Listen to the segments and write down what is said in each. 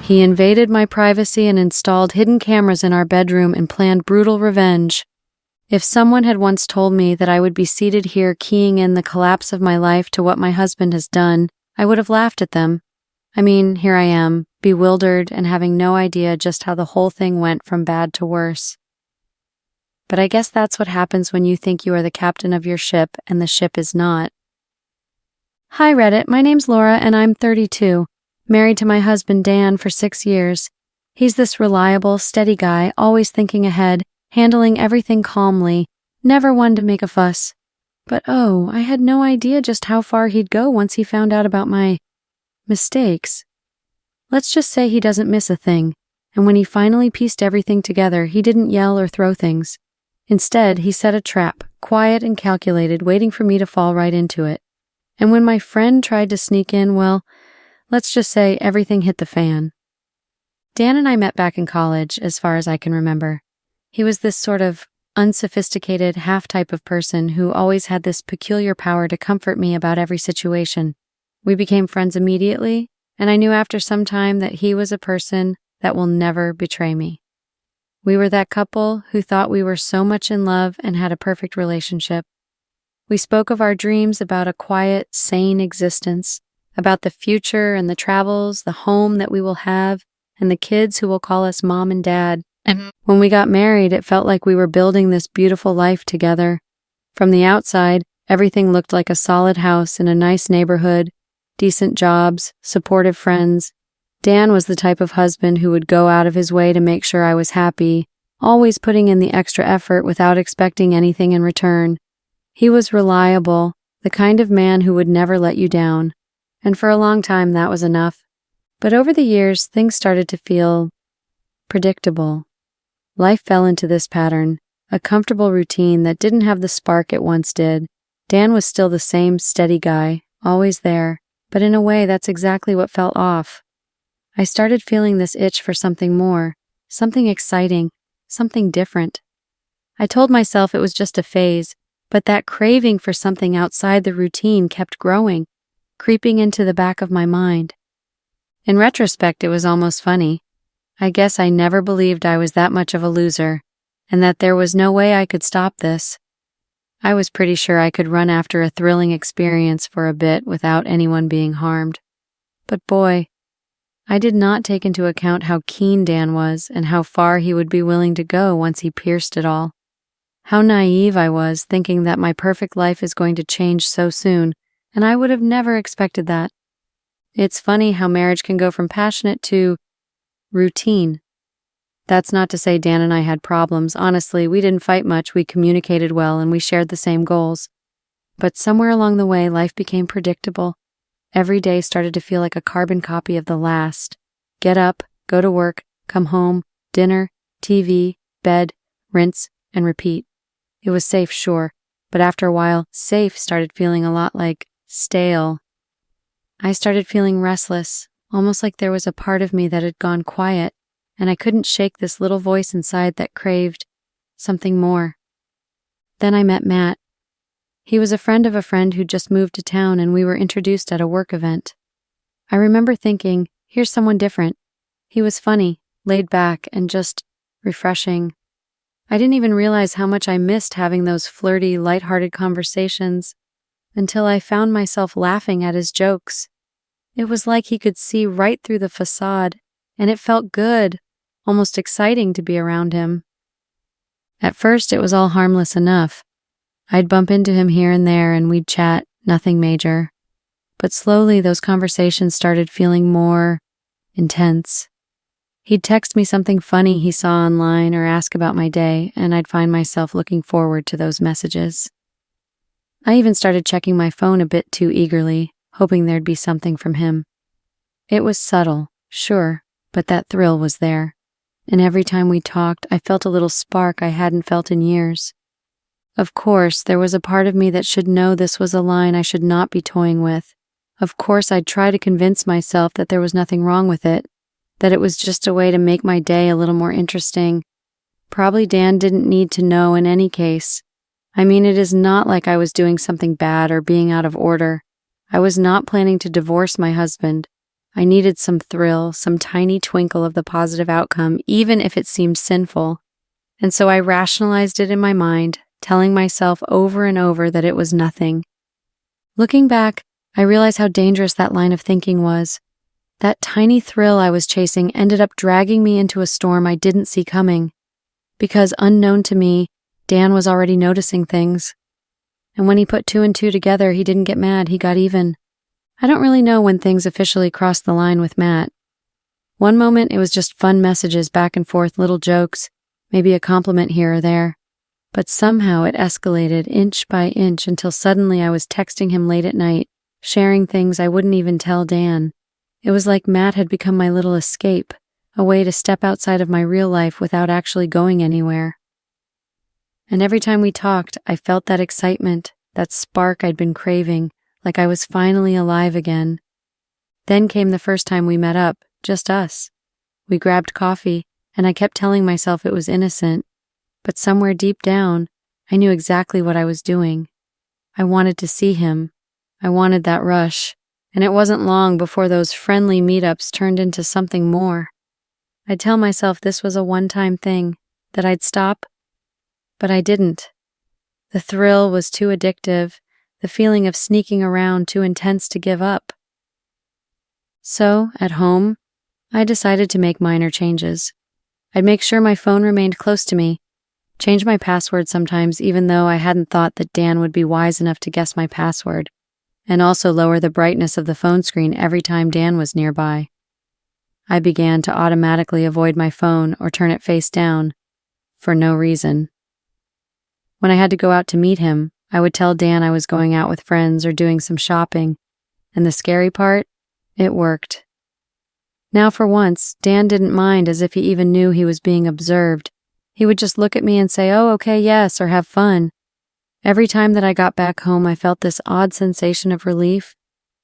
He invaded my privacy and installed hidden cameras in our bedroom and planned brutal revenge. If someone had once told me that I would be seated here keying in the collapse of my life to what my husband has done, I would have laughed at them. I mean, here I am, bewildered and having no idea just how the whole thing went from bad to worse. But I guess that's what happens when you think you are the captain of your ship and the ship is not. Hi Reddit, my name's Laura and I'm 32, married to my husband Dan for 6 years. He's this reliable, steady guy, always thinking ahead, handling everything calmly, never one to make a fuss. But oh, I had no idea just how far he'd go once he found out about my mistakes. Let's just say he doesn't miss a thing, and when he finally pieced everything together, he didn't yell or throw things. Instead, he set a trap, quiet and calculated, waiting for me to fall right into it. And when my friend tried to sneak in, well, let's just say everything hit the fan. Dan and I met back in college, as far as I can remember. He was this sort of unsophisticated, half-type of person who always had this peculiar power to comfort me about every situation. We became friends immediately, and I knew after some time that he was a person that will never betray me. We were that couple who thought we were so much in love and had a perfect relationship. We spoke of our dreams about a quiet, sane existence, about the future and the travels, the home that we will have, and the kids who will call us mom and dad. And when we got married, it felt like we were building this beautiful life together. From the outside, everything looked like a solid house in a nice neighborhood, decent jobs, supportive friends. Dan was the type of husband who would go out of his way to make sure I was happy, always putting in the extra effort without expecting anything in return. He was reliable, the kind of man who would never let you down. And for a long time, that was enough. But over the years, things started to feel predictable. Life fell into this pattern, a comfortable routine that didn't have the spark it once did. Dan was still the same steady guy, always there, but in a way that's exactly what felt off. I started feeling this itch for something more, something exciting, something different. I told myself it was just a phase, but that craving for something outside the routine kept growing, creeping into the back of my mind. In retrospect, it was almost funny. I guess I never believed I was that much of a loser, and that there was no way I could stop this. I was pretty sure I could run after a thrilling experience for a bit without anyone being harmed. But boy, I did not take into account how keen Dan was and how far he would be willing to go once he pierced it all. How naive I was, thinking that my perfect life is going to change so soon, and I would have never expected that. It's funny how marriage can go from passionate to routine. That's not to say Dan and I had problems. Honestly, we didn't fight much, we communicated well, and we shared the same goals. But somewhere along the way, life became predictable. Every day started to feel like a carbon copy of the last. Get up, go to work, come home, dinner, TV, bed, rinse, and repeat. It was safe, sure, but after a while, safe started feeling a lot like stale. I started feeling restless, almost like there was a part of me that had gone quiet, and I couldn't shake this little voice inside that craved something more. Then I met Matt. He was a friend of a friend who'd just moved to town, and we were introduced at a work event. I remember thinking, here's someone different. He was funny, laid back, and just refreshing. I didn't even realize how much I missed having those flirty, lighthearted conversations until I found myself laughing at his jokes. It was like he could see right through the facade, and it felt good, almost exciting to be around him. At first, it was all harmless enough. I'd bump into him here and there, and we'd chat, nothing major. But slowly, those conversations started feeling more intense. He'd text me something funny he saw online or ask about my day, and I'd find myself looking forward to those messages. I even started checking my phone a bit too eagerly, hoping there'd be something from him. It was subtle, sure, but that thrill was there. And every time we talked, I felt a little spark I hadn't felt in years. Of course, there was a part of me that should know this was a line I should not be toying with. Of course, I'd try to convince myself that there was nothing wrong with it, that it was just a way to make my day a little more interesting. Probably Dan didn't need to know in any case. I mean, it is not like I was doing something bad or being out of order. I was not planning to divorce my husband. I needed some thrill, some tiny twinkle of the positive outcome, even if it seemed sinful. And so I rationalized it in my mind, telling myself over and over that it was nothing. Looking back, I realized how dangerous that line of thinking was. That tiny thrill I was chasing ended up dragging me into a storm I didn't see coming. Because unknown to me, Dan was already noticing things. And when he put two and two together, he didn't get mad, he got even. I don't really know when things officially crossed the line with Matt. One moment it was just fun messages back and forth, little jokes, maybe a compliment here or there. But somehow it escalated inch by inch until suddenly I was texting him late at night, sharing things I wouldn't even tell Dan. It was like Matt had become my little escape, a way to step outside of my real life without actually going anywhere. And every time we talked, I felt that excitement, that spark I'd been craving, like I was finally alive again. Then came the first time we met up, just us. We grabbed coffee, and I kept telling myself it was innocent, but somewhere deep down, I knew exactly what I was doing. I wanted to see him. I wanted that rush, and it wasn't long before those friendly meetups turned into something more. I'd tell myself this was a one-time thing, that I'd stop, but I didn't. The thrill was too addictive, the feeling of sneaking around too intense to give up. So, at home, I decided to make minor changes. I'd make sure my phone remained close to me, change my password sometimes even though I hadn't thought that Dan would be wise enough to guess my password, and also lower the brightness of the phone screen every time Dan was nearby. I began to automatically avoid my phone or turn it face down, for no reason. When I had to go out to meet him, I would tell Dan I was going out with friends or doing some shopping, and the scary part, it worked. Now for once, Dan didn't mind as if he even knew he was being observed. He would just look at me and say, "Oh, okay, yes," or "have fun." Every time that I got back home, I felt this odd sensation of relief,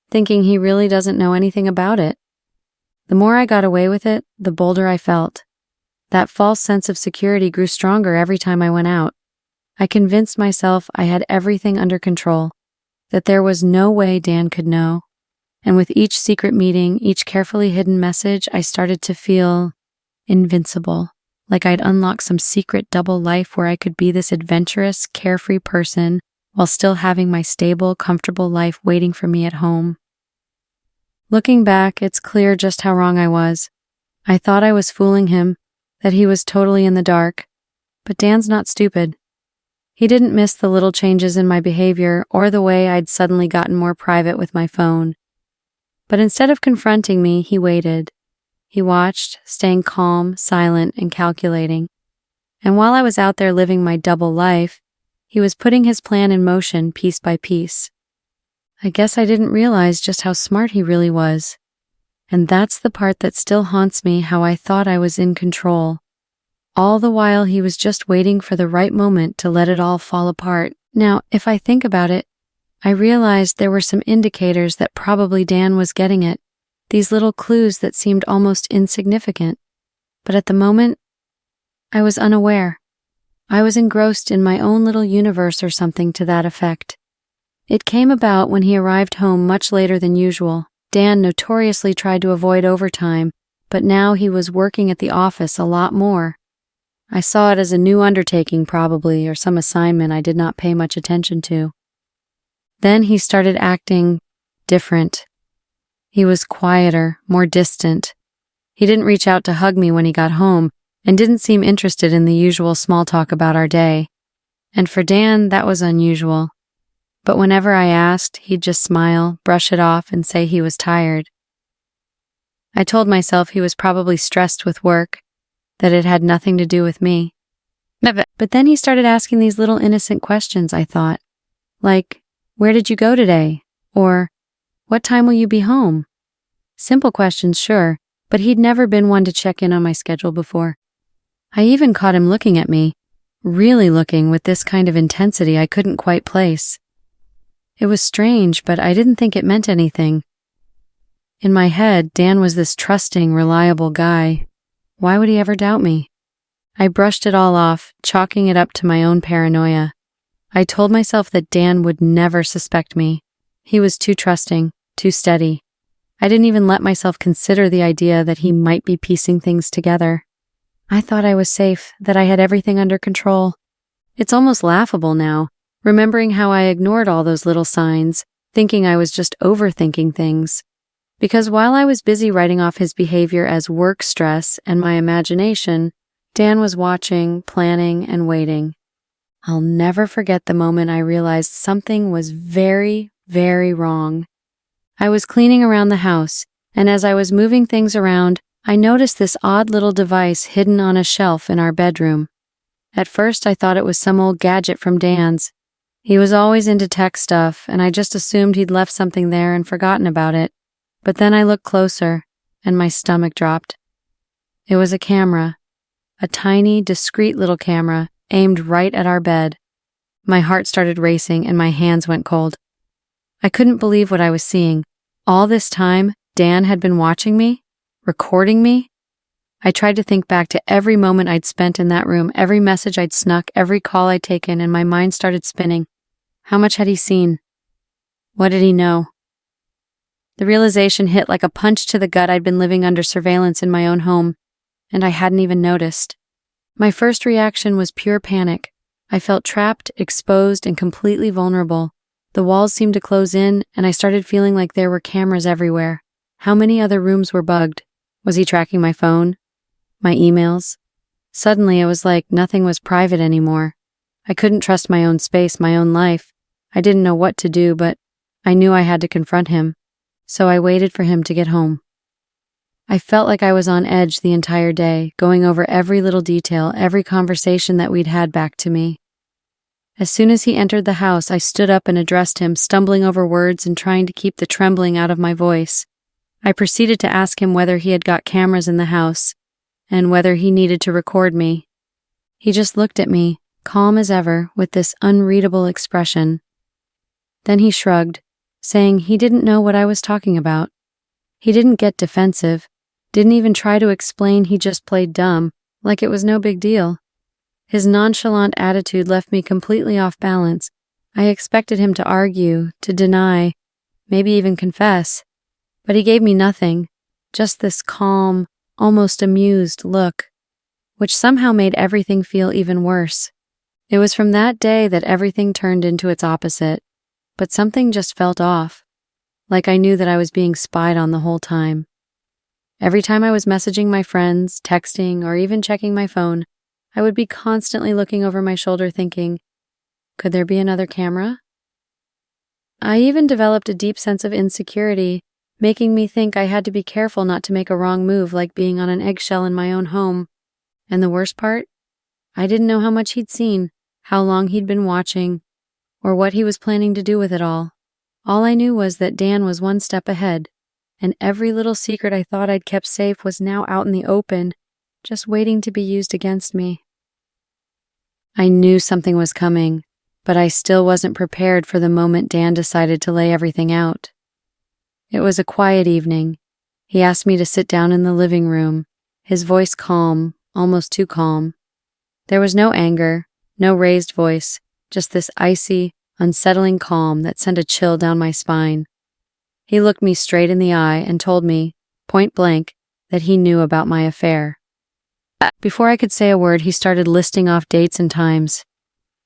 thinking he really doesn't know anything about it. The more I got away with it, the bolder I felt. That false sense of security grew stronger every time I went out. I convinced myself I had everything under control, that there was no way Dan could know. And with each secret meeting, each carefully hidden message, I started to feel invincible, like I'd unlocked some secret double life where I could be this adventurous, carefree person while still having my stable, comfortable life waiting for me at home. Looking back, it's clear just how wrong I was. I thought I was fooling him, that he was totally in the dark. But Dan's not stupid. He didn't miss the little changes in my behavior or the way I'd suddenly gotten more private with my phone. But instead of confronting me, he waited. He watched, staying calm, silent, and calculating. And while I was out there living my double life, he was putting his plan in motion piece by piece. I guess I didn't realize just how smart he really was. And that's the part that still haunts me, how I thought I was in control. All the while he was just waiting for the right moment to let it all fall apart. Now, if I think about it, I realized there were some indicators that probably Dan was getting it, these little clues that seemed almost insignificant. But at the moment, I was unaware. I was engrossed in my own little universe or something to that effect. It came about when he arrived home much later than usual. Dan notoriously tried to avoid overtime, but now he was working at the office a lot more. I saw it as a new undertaking probably, or some assignment I did not pay much attention to. Then he started acting different. He was quieter, more distant. He didn't reach out to hug me when he got home, and didn't seem interested in the usual small talk about our day. And for Dan, that was unusual. But whenever I asked, he'd just smile, brush it off, and say he was tired. I told myself he was probably stressed with work, that it had nothing to do with me. But then he started asking these little innocent questions, I thought. Like, "Where did you go today?" Or, "What time will you be home?" Simple questions, sure, but he'd never been one to check in on my schedule before. I even caught him looking at me, really looking with this kind of intensity I couldn't quite place. It was strange, but I didn't think it meant anything. In my head, Dan was this trusting, reliable guy. Why would he ever doubt me? I brushed it all off, chalking it up to my own paranoia. I told myself that Dan would never suspect me. He was too trusting, too steady. I didn't even let myself consider the idea that he might be piecing things together. I thought I was safe, that I had everything under control. It's almost laughable now, remembering how I ignored all those little signs, thinking I was just overthinking things. Because while I was busy writing off his behavior as work stress and my imagination, Dan was watching, planning, and waiting. I'll never forget the moment I realized something was very, very wrong. I was cleaning around the house, and as I was moving things around, I noticed this odd little device hidden on a shelf in our bedroom. At first, I thought it was some old gadget from Dan's. He was always into tech stuff, and I just assumed he'd left something there and forgotten about it. But then I looked closer, and my stomach dropped. It was a camera. A tiny, discreet little camera, aimed right at our bed. My heart started racing, and my hands went cold. I couldn't believe what I was seeing. All this time, Dan had been watching me? Recording me? I tried to think back to every moment I'd spent in that room, every message I'd snuck, every call I'd taken, and my mind started spinning. How much had he seen? What did he know? The realization hit like a punch to the gut. I'd been living under surveillance in my own home, and I hadn't even noticed. My first reaction was pure panic. I felt trapped, exposed, and completely vulnerable. The walls seemed to close in, and I started feeling like there were cameras everywhere. How many other rooms were bugged? Was he tracking my phone? My emails? Suddenly, it was like nothing was private anymore. I couldn't trust my own space, my own life. I didn't know what to do, but I knew I had to confront him. So I waited for him to get home. I felt like I was on edge the entire day, going over every little detail, every conversation that we'd had back to me. As soon as he entered the house, I stood up and addressed him, stumbling over words and trying to keep the trembling out of my voice. I proceeded to ask him whether he had got cameras in the house, and whether he needed to record me. He just looked at me, calm as ever, with this unreadable expression. Then he shrugged, saying he didn't know what I was talking about. He didn't get defensive, didn't even try to explain, he just played dumb, like it was no big deal. His nonchalant attitude left me completely off balance. I expected him to argue, to deny, maybe even confess. But he gave me nothing, just this calm, almost amused look, which somehow made everything feel even worse. It was from that day that everything turned into its opposite, but something just felt off, like I knew that I was being spied on the whole time. Every time I was messaging my friends, texting, or even checking my phone, I would be constantly looking over my shoulder thinking, could there be another camera? I even developed a deep sense of insecurity, making me think I had to be careful not to make a wrong move, like being on an eggshell in my own home. And the worst part? I didn't know how much he'd seen, how long he'd been watching, or what he was planning to do with it all. All I knew was that Dan was one step ahead, and every little secret I thought I'd kept safe was now out in the open, just waiting to be used against me. I knew something was coming, but I still wasn't prepared for the moment Dan decided to lay everything out. It was a quiet evening. He asked me to sit down in the living room, his voice calm, almost too calm. There was no anger, no raised voice, just this icy, unsettling calm that sent a chill down my spine. He looked me straight in the eye and told me, point blank, that he knew about my affair. Before I could say a word, he started listing off dates and times.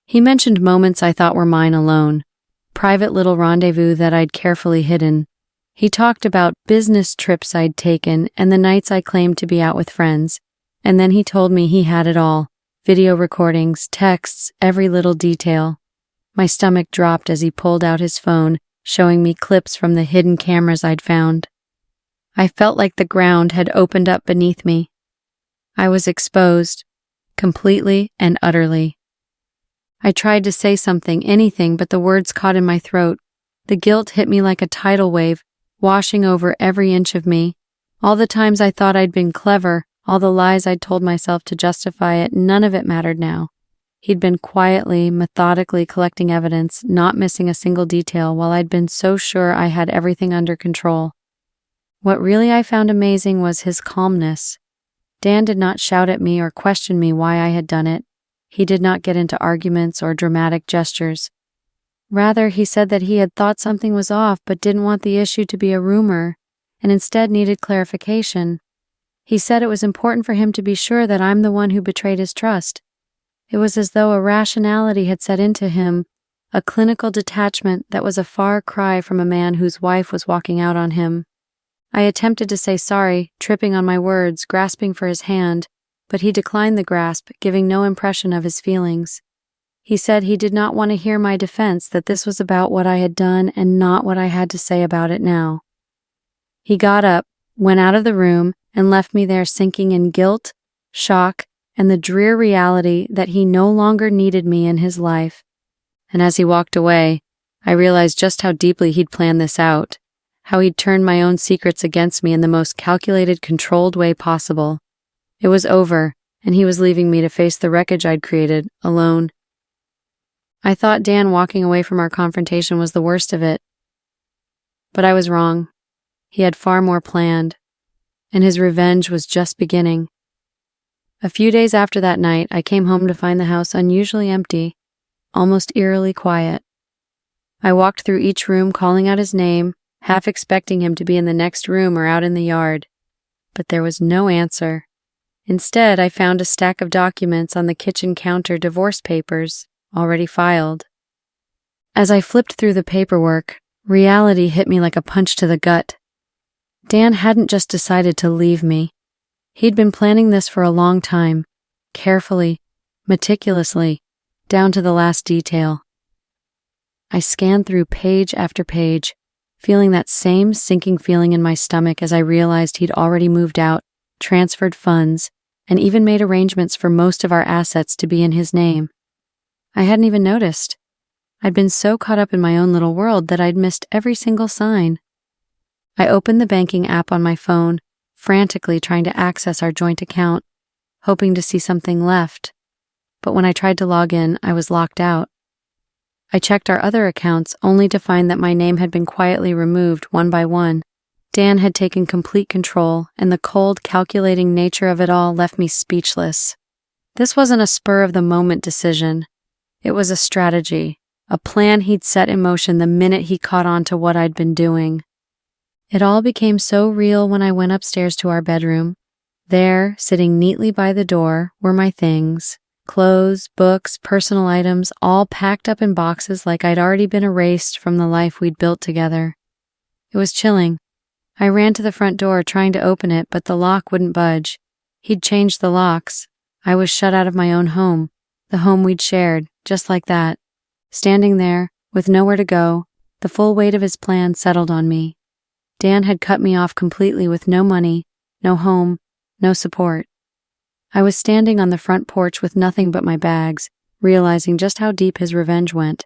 He mentioned moments I thought were mine alone, private little rendezvous that I'd carefully hidden. He talked about business trips I'd taken and the nights I claimed to be out with friends, and then he told me he had it all, video recordings, texts, every little detail. My stomach dropped as he pulled out his phone, showing me clips from the hidden cameras I'd found. I felt like the ground had opened up beneath me. I was exposed, completely and utterly. I tried to say something, anything, but the words caught in my throat. The guilt hit me like a tidal wave, washing over every inch of me. All the times I thought I'd been clever, all the lies I'd told myself to justify it, none of it mattered now. He'd been quietly, methodically collecting evidence, not missing a single detail, while I'd been so sure I had everything under control. What really I found amazing was his calmness. Dan did not shout at me or question me why I had done it. He did not get into arguments or dramatic gestures. Rather, he said that he had thought something was off but didn't want the issue to be a rumor, and instead needed clarification. He said it was important for him to be sure that I'm the one who betrayed his trust. It was as though a rationality had set into him, a clinical detachment that was a far cry from a man whose wife was walking out on him. I attempted to say sorry, tripping on my words, grasping for his hand, but he declined the grasp, giving no impression of his feelings. He said he did not want to hear my defense, that this was about what I had done and not what I had to say about it now. He got up, went out of the room, and left me there sinking in guilt, shock, and the drear reality that he no longer needed me in his life. And as he walked away, I realized just how deeply he'd planned this out, how he'd turned my own secrets against me in the most calculated, controlled way possible. It was over, and he was leaving me to face the wreckage I'd created, alone. I thought Dan walking away from our confrontation was the worst of it. But I was wrong. He had far more planned, and his revenge was just beginning. A few days after that night, I came home to find the house unusually empty, almost eerily quiet. I walked through each room calling out his name, half expecting him to be in the next room or out in the yard. But there was no answer. Instead, I found a stack of documents on the kitchen counter, divorce papers, already filed. As I flipped through the paperwork, reality hit me like a punch to the gut. Dan hadn't just decided to leave me. He'd been planning this for a long time, carefully, meticulously, down to the last detail. I scanned through page after page, feeling that same sinking feeling in my stomach as I realized he'd already moved out, transferred funds, and even made arrangements for most of our assets to be in his name. I hadn't even noticed. I'd been so caught up in my own little world that I'd missed every single sign. I opened the banking app on my phone, frantically trying to access our joint account, hoping to see something left. But when I tried to log in, I was locked out. I checked our other accounts only to find that my name had been quietly removed one by one. Dan had taken complete control, and the cold, calculating nature of it all left me speechless. This wasn't a spur-of-the-moment decision. It was a strategy, a plan he'd set in motion the minute he caught on to what I'd been doing. It all became so real when I went upstairs to our bedroom. There, sitting neatly by the door, were my things. Clothes, books, personal items, all packed up in boxes like I'd already been erased from the life we'd built together. It was chilling. I ran to the front door trying to open it, but the lock wouldn't budge. He'd changed the locks. I was shut out of my own home, the home we'd shared, just like that. Standing there, with nowhere to go, the full weight of his plan settled on me. Dan had cut me off completely with no money, no home, no support. I was standing on the front porch with nothing but my bags, realizing just how deep his revenge went.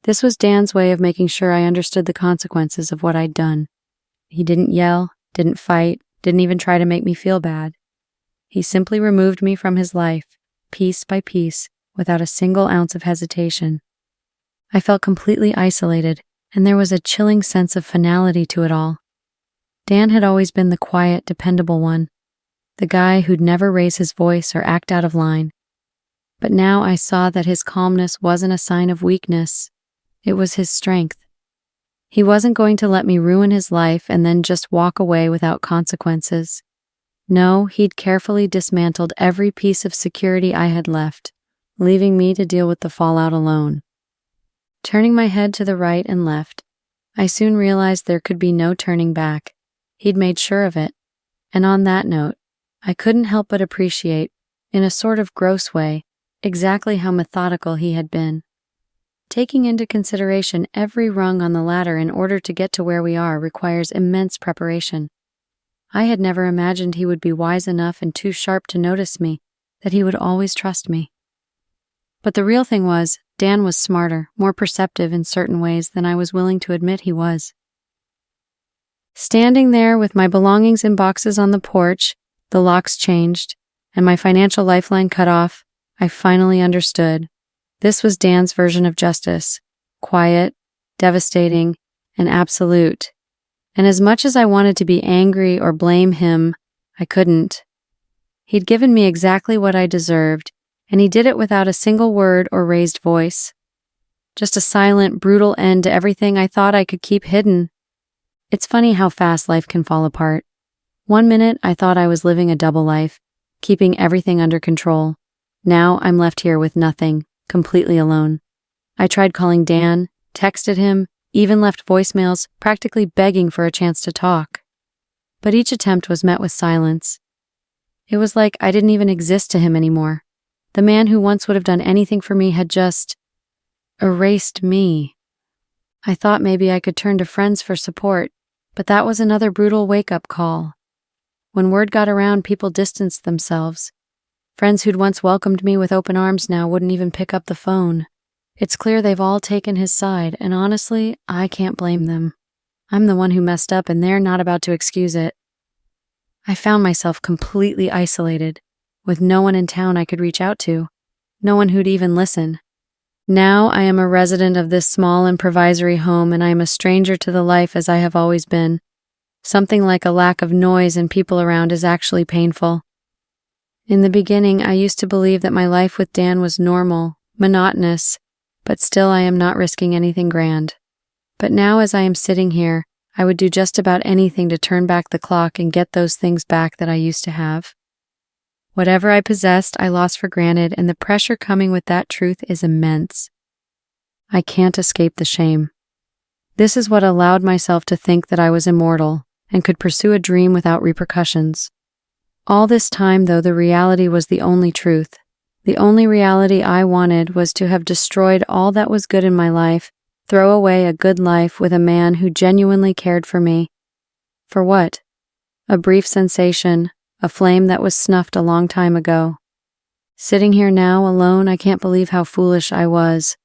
This was Dan's way of making sure I understood the consequences of what I'd done. He didn't yell, didn't fight, didn't even try to make me feel bad. He simply removed me from his life, piece by piece, without a single ounce of hesitation. I felt completely isolated, and there was a chilling sense of finality to it all. Dan had always been the quiet, dependable one, the guy who'd never raise his voice or act out of line. But now I saw that his calmness wasn't a sign of weakness. It was his strength. He wasn't going to let me ruin his life and then just walk away without consequences. No, he'd carefully dismantled every piece of security I had left, leaving me to deal with the fallout alone. Turning my head to the right and left, I soon realized there could be no turning back. He'd made sure of it. And on that note, I couldn't help but appreciate, in a sort of gross way, exactly how methodical he had been. Taking into consideration every rung on the ladder in order to get to where we are requires immense preparation. I had never imagined he would be wise enough and too sharp to notice me, that he would always trust me. But the real thing was, Dan was smarter, more perceptive in certain ways than I was willing to admit he was. Standing there with my belongings in boxes on the porch, the locks changed, and my financial lifeline cut off, I finally understood. This was Dan's version of justice. Quiet, devastating, and absolute. And as much as I wanted to be angry or blame him, I couldn't. He'd given me exactly what I deserved, and he did it without a single word or raised voice. Just a silent, brutal end to everything I thought I could keep hidden. It's funny how fast life can fall apart. One minute, I thought I was living a double life, keeping everything under control. Now, I'm left here with nothing, completely alone. I tried calling Dan, texted him, even left voicemails, practically begging for a chance to talk. But each attempt was met with silence. It was like I didn't even exist to him anymore. The man who once would have done anything for me had just erased me. I thought maybe I could turn to friends for support, but that was another brutal wake-up call. When word got around, people distanced themselves. Friends who'd once welcomed me with open arms now wouldn't even pick up the phone. It's clear they've all taken his side, and honestly, I can't blame them. I'm the one who messed up, and they're not about to excuse it. I found myself completely isolated, with no one in town I could reach out to, no one who'd even listen. Now I am a resident of this small improvisory home, and I am a stranger to the life as I have always been. Something like a lack of noise and people around is actually painful. In the beginning, I used to believe that my life with Dan was normal, monotonous, but still I am not risking anything grand. But now as I am sitting here, I would do just about anything to turn back the clock and get those things back that I used to have. Whatever I possessed, I lost for granted, and the pressure coming with that truth is immense. I can't escape the shame. This is what allowed myself to think that I was immortal and could pursue a dream without repercussions. All this time, though, the reality was the only truth. The only reality I wanted was to have destroyed all that was good in my life, throw away a good life with a man who genuinely cared for me. For what? A brief sensation, a flame that was snuffed a long time ago. Sitting here now, alone, I can't believe how foolish I was.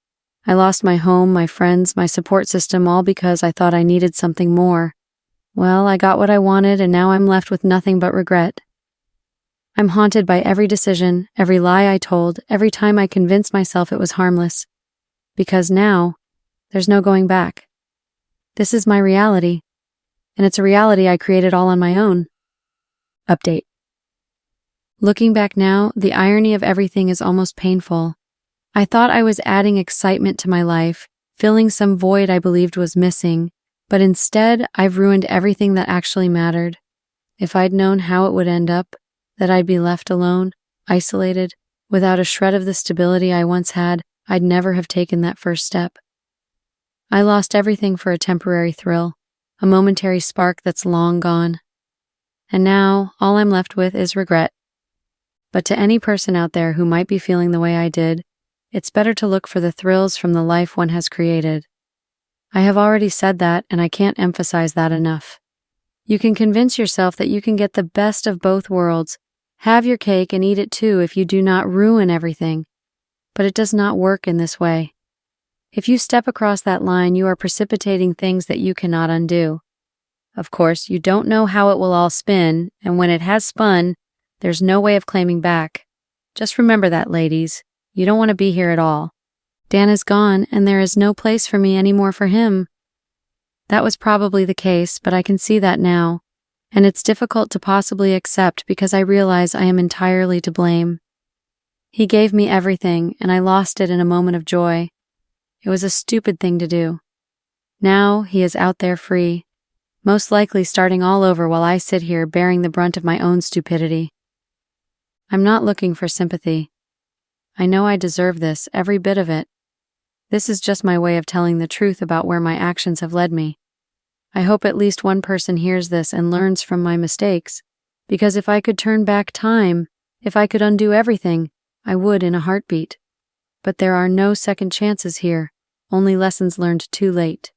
I lost my home, my friends, my support system, all because I thought I needed something more. Well, I got what I wanted, and now I'm left with nothing but regret. I'm haunted by every decision, every lie I told, every time I convinced myself it was harmless. Because now, there's no going back. This is my reality, and it's a reality I created all on my own. Update. Looking back now, the irony of everything is almost painful. I thought I was adding excitement to my life, filling some void I believed was missing, but instead, I've ruined everything that actually mattered. If I'd known how it would end up, that I'd be left alone, isolated, without a shred of the stability I once had, I'd never have taken that first step. I lost everything for a temporary thrill, a momentary spark that's long gone. And now, all I'm left with is regret. But to any person out there who might be feeling the way I did, it's better to look for the thrills from the life one has created. I have already said that, and I can't emphasize that enough. You can convince yourself that you can get the best of both worlds, have your cake and eat it too if you do not ruin everything. But it does not work in this way. If you step across that line, you are precipitating things that you cannot undo. Of course, you don't know how it will all spin, and when it has spun, there's no way of claiming back. Just remember that, ladies. You don't want to be here at all. Dan is gone, and there is no place for me anymore for him. That was probably the case, but I can see that now, and it's difficult to possibly accept because I realize I am entirely to blame. He gave me everything, and I lost it in a moment of joy. It was a stupid thing to do. Now he is out there free, most likely starting all over while I sit here bearing the brunt of my own stupidity. I'm not looking for sympathy. I know I deserve this, every bit of it. This is just my way of telling the truth about where my actions have led me. I hope at least one person hears this and learns from my mistakes, because if I could turn back time, if I could undo everything, I would in a heartbeat. But there are no second chances here, only lessons learned too late.